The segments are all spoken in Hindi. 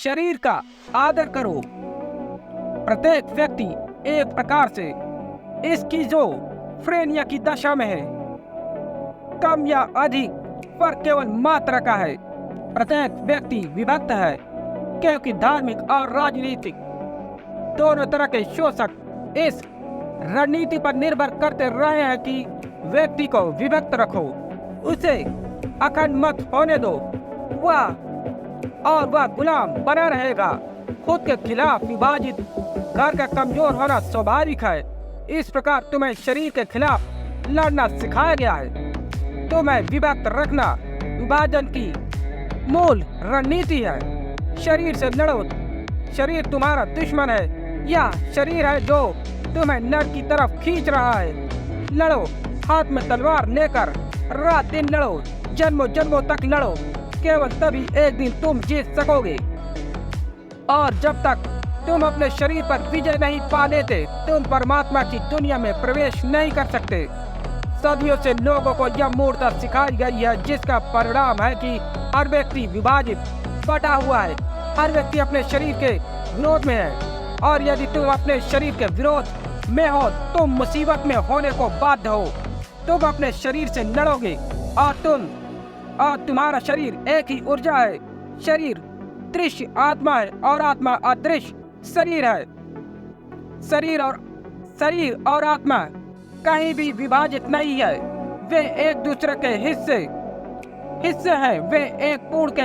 शरीर का आदर करो। प्रत्येक व्यक्ति एक प्रकार से स्किज़ोफ्रेनिया की दशा में है। कम या अधिक फर्क केवल मात्रा का है। प्रत्येक व्यक्ति विभक्त है क्योंकि धार्मिक और राजनीतिक दोनों तरह के शोषक इस रणनीति पर निर्भर करते रहे हैं कि व्यक्ति को विभक्त रखो, उसे अखंड मत होने दो, वह गुलाम बना रहेगा। खुद के खिलाफ विभाजित घर का कमजोर होना स्वाभाविक है। इस प्रकार तुम्हें शरीर के खिलाफ लड़ना सिखाया गया है। तुम्हें विभक्त रखना विभाजन की मूल रणनीति है। शरीर से लड़ो। शरीर तुम्हारा दुश्मन है या शरीर है जो तुम्हें नर की तरफ खींच रहा है। लड़ो, हाथ में तलवार लेकर रात दिन लड़ो, जन्मों जन्मों तक लड़ो। केवल तभी एक दिन तुम जीत सकोगे। और जब तक तुम अपने शरीर पर विजय नहीं पा लेते, तुम परमात्मा की दुनिया में प्रवेश नहीं कर सकते। सदियों से लोगों को यह मूर्खता सिखाई गई है, जिसका परिणाम है कि हर व्यक्ति विभाजित बटा हुआ है। हर व्यक्ति अपने शरीर के विरोध में है, और यदि तुम अपने शरीर के विरोध में हो, तुम मुसीबत में होने को बाध्य हो। तुम अपने शरीर से लड़ोगे और तुम्हारा शरीर एक ही ऊर्जा है। शरीर दृश्य आत्मा है और आत्मा अदृश्य शरीर है। शरीर और आत्मा कहीं भी विभाजित नहीं है। वे एक दूसरे के हिस्से हैं। वे एक पूर्ण के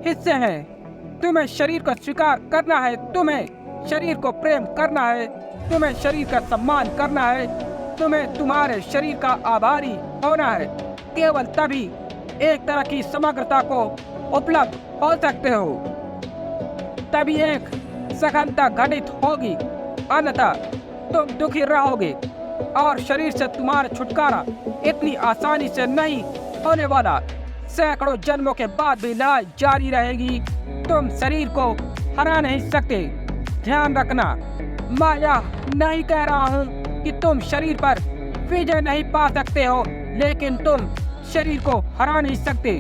हिस्से हैं। तुम्हें शरीर को स्वीकार करना है, तुम्हें शरीर को प्रेम करना है, तुम्हें शरीर का सम्मान करना है, तुम्हें तुम्हारे शरीर का आभारी होना है। केवल तभी एक तरह की समग्रता को उपलब्ध हो सकते हो, तभी एक सघनता घटित होगी। अन्यथा तुम दुखी रहोगे और शरीर से तुम्हारा छुटकारा इतनी आसानी से नहीं होने वाला। सैकड़ों जन्मों के बाद भी लड़ाई जारी रहेगी। तुम शरीर को हरा नहीं सकते। ध्यान रखना, मैं यह नहीं कह रहा हूँ कि तुम शरीर पर विजय नहीं पा सकते हो, लेकिन तुम शरीर को हरा नहीं सकते।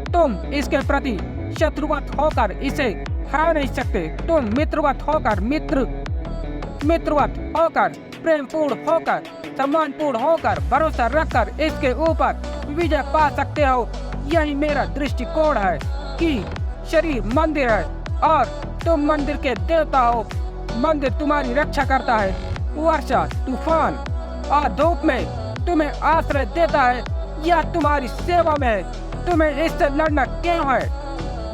तुम इसके प्रति शत्रुवत होकर इसे हरा नहीं सकते। तुम मित्रवत होकर प्रेमपूर्ण होकर सम्मानपूर्ण होकर भरोसा रखकर इसके ऊपर विजय पा सकते हो। यही मेरा दृष्टिकोण है कि शरीर मंदिर है और तुम मंदिर के देवता हो। मंदिर तुम्हारी रक्षा करता है। वर्षा, तूफान और धूप में तुम्हें आश्रय देता है या तुम्हारी सेवा में है। तुम्हें इससे लड़ना क्यों है?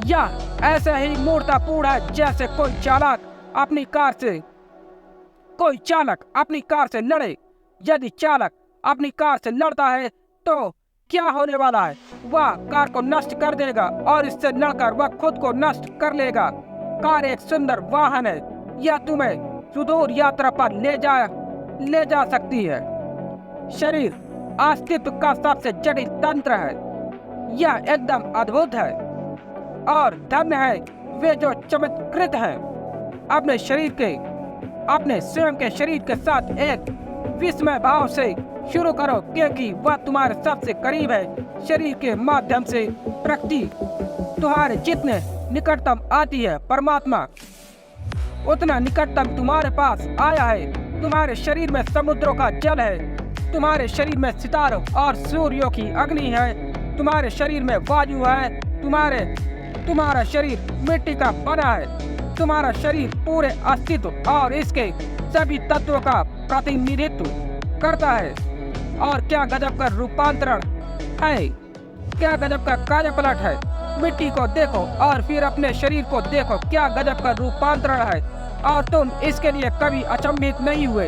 या ऐसे ही मूर्खतापूर्ण है जैसे कोई चालक अपनी कार से लड़े। यदि चालक अपनी कार से लड़ता है तो क्या होने वाला है? वह कार को नष्ट कर देगा और इससे लड़कर वह खुद को नष्ट कर लेगा। कार एक सुंदर वाहन है, यह तुम्हें सुदूर यात्रा पर ले जा सकती है। शरीर अस्तित्व का सबसे जटिल तंत्र है। यह एकदम अद्भुत है और धन्य है वे जो चमत्कृत हैं। अपने स्वयं के शरीर के साथ एक विस्मय भाव से शुरू करो, क्योंकि वह तुम्हारे सबसे करीब है। शरीर के माध्यम से प्रकृति तुम्हारे जितने निकटतम आती है, परमात्मा उतना निकटतम तुम्हारे पास आया है। तुम्हारे शरीर में समुद्रों का जल है। तुम्हारे शरीर में सितारों और सूर्यों की अग्नि है। तुम्हारे शरीर में वायु है। तुम्हारा शरीर मिट्टी का बना है। तुम्हारा शरीर पूरे अस्तित्व और इसके सभी तत्वों का प्रतिनिधित्व करता है। और क्या गजब का रूपांतरण है, क्या गजब का कार्यपलट है। मिट्टी को देखो और फिर अपने शरीर को देखो, क्या गजब का रूपांतरण है। और तुम इसके लिए कभी अचंभित नहीं हुए।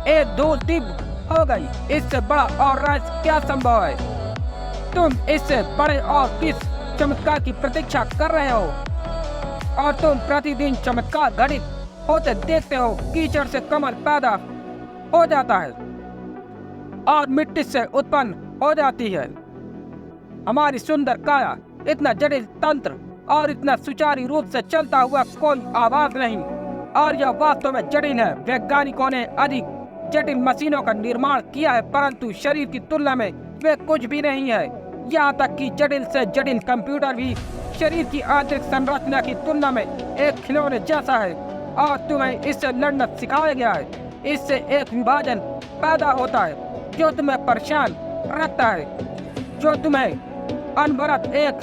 एक धूल दिव्य हो गई। इससे बड़ा और रहस्य क्या संभव है? तुम इससे बड़े और किस चमत्कार की प्रतीक्षा कर रहे हो? और तुम प्रतिदिन चमत्कार घटित होते देखते हो। कीचड़ से कमल पैदा हो जाता है और मिट्टी से उत्पन्न हो जाती है। हमारी सुंदर काया, इतना जटिल तंत्र और इतना सुचारू रूप से चलता हुआ कोई आवाज नहीं। और यह वास्तव में जटिल है। वैज्ञानिकों ने अधिक जटिल मशीनों का निर्माण किया है, परंतु शरीर की तुलना में वे कुछ भी नहीं है। यहाँ तक कि जटिल से जटिल कंप्यूटर भी शरीर की आंतरिक संरचना की तुलना में एक खिलौने जैसा है और तुम्हें इससे लड़ना सिखाया गया है। इससे एक विभाजन पैदा होता है जो तुम्हें परेशान रखता है, जो तुम्हें अनवरत एक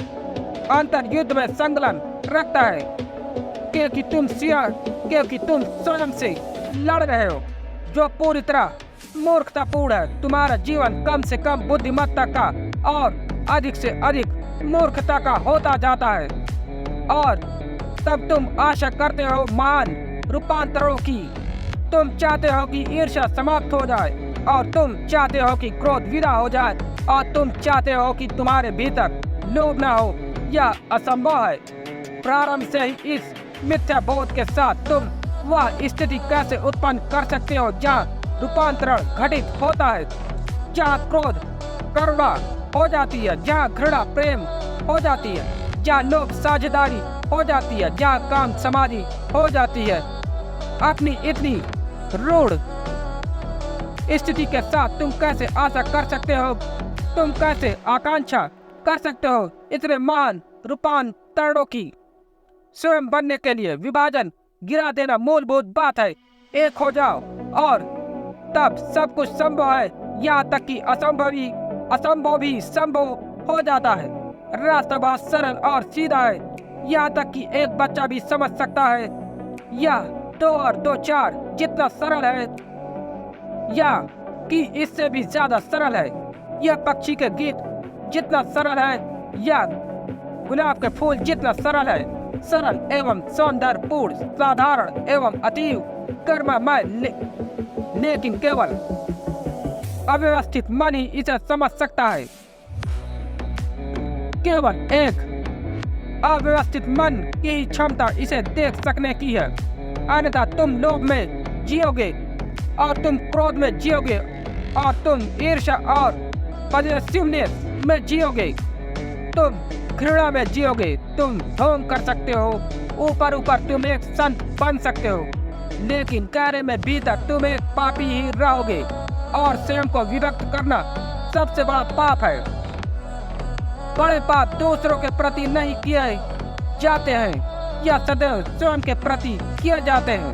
अंतर युद्ध में संलग्न रखता है, क्योंकि तुम स्वयं से लड़ रहे हो, जो पूरी तरह मूर्खतापूर्ण है। तुम्हारा जीवन कम से कम बुद्धिमत्ता का और अधिक से अधिक मूर्खता का होता जाता है, और तब तुम आशा करते हो महान रूपांतरों की। तुम चाहते हो कि ईर्ष्या समाप्त हो जाए, और तुम चाहते हो कि क्रोध विदा हो जाए, और तुम चाहते हो कि तुम्हारे भीतर लोभ न हो। यह असंभव है। प्रारंभ से ही इस मिथ्या बोध के साथ तुम वह स्थिति कैसे उत्पन्न कर सकते हो जहाँ रूपांतरण घटित होता है, जहाँ क्रोध करुणा हो जाती है, जहाँ घृणा प्रेम हो जाती है, जहाँ लोभ साझेदारी हो जाती है, जहाँ काम समाधि हो जाती है। अपनी इतनी रूढ़ स्थिति के साथ तुम कैसे आशा कर सकते हो, तुम कैसे आकांक्षा कर सकते हो इतने महान रूपांतरणों की? स्वयं बनने के लिए विभाजन गिरा देना मूलभूत बात है। एक हो जाओ और तब सब कुछ संभव है, यहाँ तक कि असंभव भी संभव हो जाता है। रास्ता बहुत सरल और सीधा है, यहाँ तक कि एक बच्चा भी समझ सकता है। यह 2 और 2 4 जितना सरल है, या कि इससे भी ज्यादा सरल है। यह पक्षी के गीत जितना सरल है, या गुलाब के फूल जितना सरल है। सरल एवं सौंदर्यपूर्ण, साधारण एवं अतीव कर्ममय, लेकिन केवल अव्यवस्थित मन ही इसे समझ सकता है। केवल एक अव्यवस्थित मन की ही क्षमता इसे देख सकने की है। अन्यथा तुम लोभ में जियोगे, और तुम क्रोध में जियोगे, और तुम ईर्ष्या और पॉजिटिवनेस में जियोगे, तुम घृणा में जियोगे। तुम ढोंग कर सकते हो, ऊपर तुम एक संत बन सकते हो, लेकिन कार्य में भीतर तुम एक पापी ही रहोगे। और स्वयं को विरक्त करना सबसे बड़ा पाप है। बड़े पाप दूसरों के प्रति नहीं किए जाते हैं, या सदैव स्वयं के प्रति किए जाते हैं।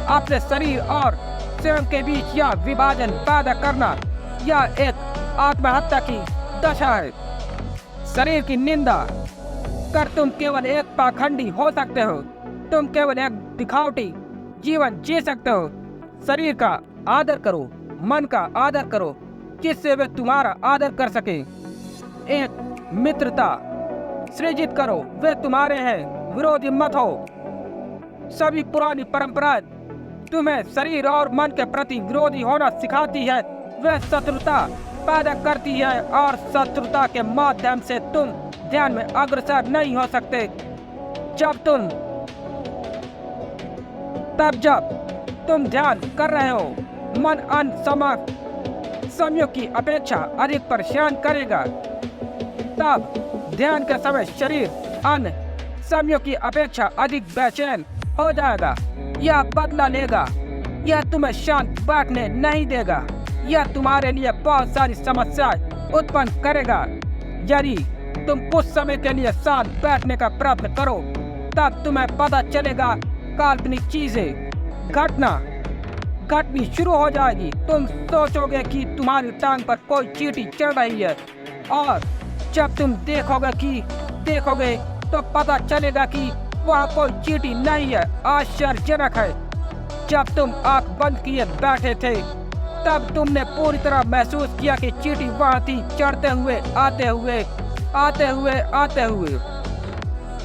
अपने शरीर और स्वयं के बीच यह विभाजन पैदा करना, यह एक आत्महत्या की दशा है। शरीर की निंदा कर तुम केवल एक पाखंडी हो सकते हो। तुम केवल एक दिखावटी जीवन जी सकते हो। शरीर का आदर करो, मन का आदर करो, जिससे वे तुम्हारा आदर कर सके। एक मित्रता सृजित करो, वे तुम्हारे हैं, विरोधी मत हो। सभी पुरानी परंपराएं तुम्हें शरीर और मन के प्रति विरोधी होना सिखाती है। वे शत्रुता पैदा करती है, और शत्रुता के माध्यम से तुम ध्यान में अग्रसर नहीं हो सकते। जब तुम ध्यान कर रहे हो, मन अन्य समयों की अपेक्षा अधिक परेशान करेगा। तब ध्यान के समय शरीर अन्य समयों की अपेक्षा अधिक बेचैन हो जाएगा। यह बदला लेगा, यह तुम्हें शांत बैठने नहीं देगा, यह तुम्हारे लिए बहुत सारी समस्याएं उत्पन्न करेगा। यदि तुम कुछ समय के लिए शांत बैठने का प्रयत्न करो, तब तुम्हें पता चलेगा काल्पनिक चीजें घटनी शुरू हो जाएगी। तुम सोचोगे कि तुम्हारी टांग पर कोई चींटी चढ़ रही है, और जब तुम देखोगे तो पता चलेगा कि वह कोई चींटी नहीं है। आश्चर्यजनक है, जब तुम आंख बंद किए बैठे थे, तब तुमने पूरी तरह महसूस किया कि चींटी वहाँ थी, चढ़ते हुए, आते हुए।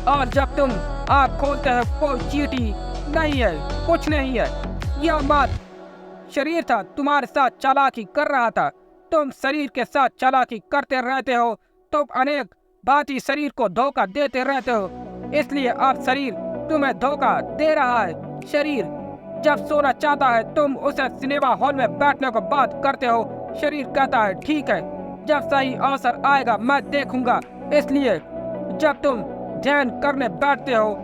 और जब तुम आँख खोलते हो, कोई चींटी नहीं है, कुछ नहीं है। यह मात्र शरीर था, तुम्हारे साथ चालाकी कर रहा था। तुम शरीर के साथ चालाकी करते रहते हो, तुम अनेक भांति शरीर को धोखा देते रहते हो, इसलिए अब शरीर तुम्हें धोखा दे रहा है। शरीर जब सोना चाहता है, तुम उसे सिनेमा हॉल में बैठने को बात करते हो। शरीर कहता है ठीक है, जब सही अवसर आएगा मैं देखूंगा। इसलिए जब तुम ध्यान करने बैठते हो,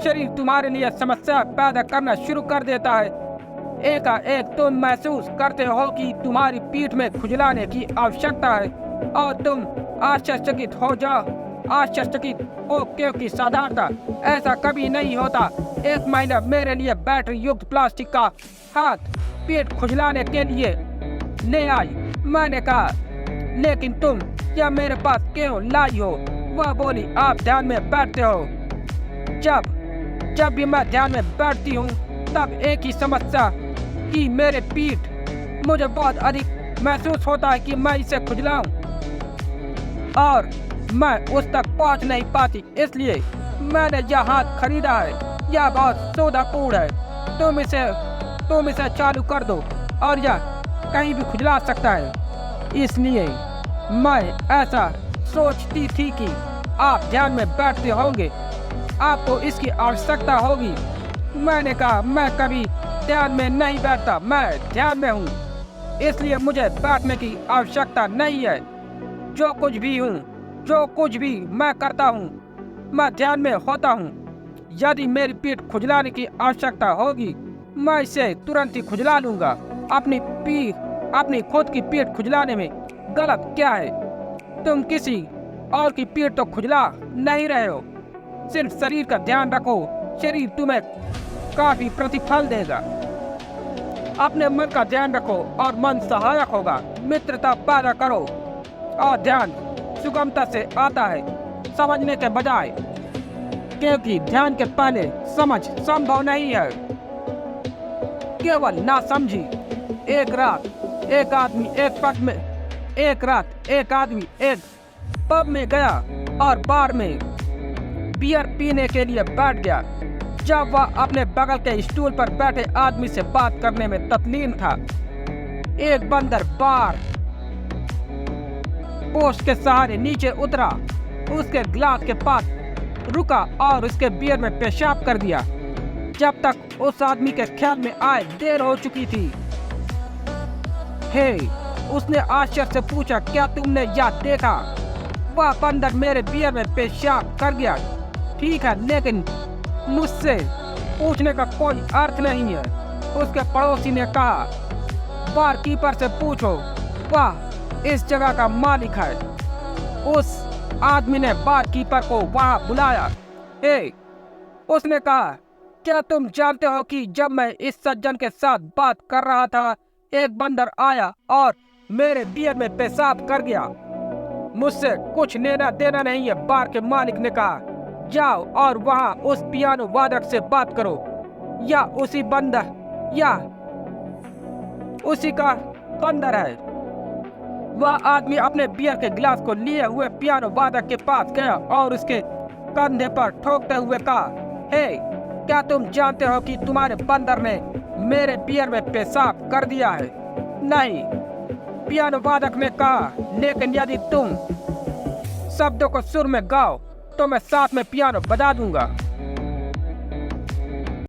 शरीर तुम्हारे लिए समस्या पैदा करना शुरू कर देता है। एकाएक तुम महसूस करते हो कि तुम्हारी पीठ में खुजलाने की आवश्यकता है, और तुम आश्चर्यचकित हो जाओ आश्चर्यचकित हो क्योंकि साधारणतः ऐसा कभी नहीं होता। एक महिला मेरे लिए बैटरी युक्त प्लास्टिक का हाथ पेट खुजलाने के लिए ले आई। मैंने कहा, लेकिन तुम क्या मेरे पास क्यों लाई हो? वह बोली, आप ध्यान में बैठते हो। जब भी मैं ध्यान में बैठती हूँ तब एक ही समस्या कि मेरे पीठ मुझे बहुत अधिक महसूस होता है कि मैं इसे खुजलाऊं और मैं उस तक पहुंच नहीं पाती। इसलिए मैंने यह हाथ खरीदा है। यह बहुत सौदापूर्ण है। तुम इसे चालू कर दो और यह कहीं भी खुजला सकता है। इसलिए मैं ऐसा सोचती थी कि आप ध्यान में बैठते होंगे, आपको इसकी आवश्यकता होगी। मैंने कहा, मैं कभी ध्यान में नहीं बैठता, मैं ध्यान में हूँ, इसलिए मुझे बैठने की आवश्यकता नहीं है। जो कुछ भी मैं करता हूँ, मैं ध्यान में होता हूँ। यदि मेरी पीठ खुजलाने की आवश्यकता होगी, मैं इसे तुरंत ही खुजला लूँगा। अपनी खुद की पीठ खुजलाने में गलत क्या है? तुम किसी और की पीठ तो खुजला नहीं रहे हो। सिर्फ शरीर का ध्यान रखो, शरीर तुम्हें काफी प्रतिफल देगा। अपने मन का ध्यान रखो और मन सहायक होगा। मित्रता पैदा करो और ध्यान सुगमता से आता है, समझने के बजाय, क्योंकि ध्यान के पहले समझ संभव नहीं है। केवल ना समझी। एक रात एक आदमी एक पब में गया और बार में बियर पीने के लिए बैठ गया। जब वह अपने बगल के स्टूल पर बैठे आदमी से बात करने में तल्लीन था, एक बंदर बार पोस्ट के सहारे नीचे उतरा, उसके गिलास के पास रुका और उसके बियर में पेशाब कर दिया। जब तक उस आदमी के ख्याल में आए, देर हो चुकी थी। हे, उसने आश्चर्य से पूछा, क्या तुमने यह देखा? वह बंदर मेरे बियर में पेशाब कर गया, ठीक है, लेकिन मुझसे पूछने का कोई अर्थ नहीं है। उसके पड़ोसी ने कहा, बार कीपर से पूछो, वह इस जगह का मालिक है। उस आदमी ने बार कीपर को वहां बुलाया। हे, उसने कहा, क्या तुम जानते हो कि जब मैं इस सज्जन के साथ बात कर रहा था, एक बंदर आया और मेरे बियर में पेशाब कर गया। मुझसे कुछ लेना देना नहीं है, बार के मालिक ने कहा। जाओ और वहां उस पियानो वादक से बात करो, या उसी का बंदर है। वह आदमी अपने बियर के गिलास को लिए हुए पियानो वादक के पास गया और उसके कंधे पर ठोकते हुए कहा, हे, क्या तुम जानते हो कि तुम्हारे बंदर ने मेरे बियर में पेशाब कर दिया है? नहीं, पियानो वादक ने कहा, लेकिन यदि तुम शब्दों को सुर में गाओ तो मैं साथ में पियानो बजा दूंगा।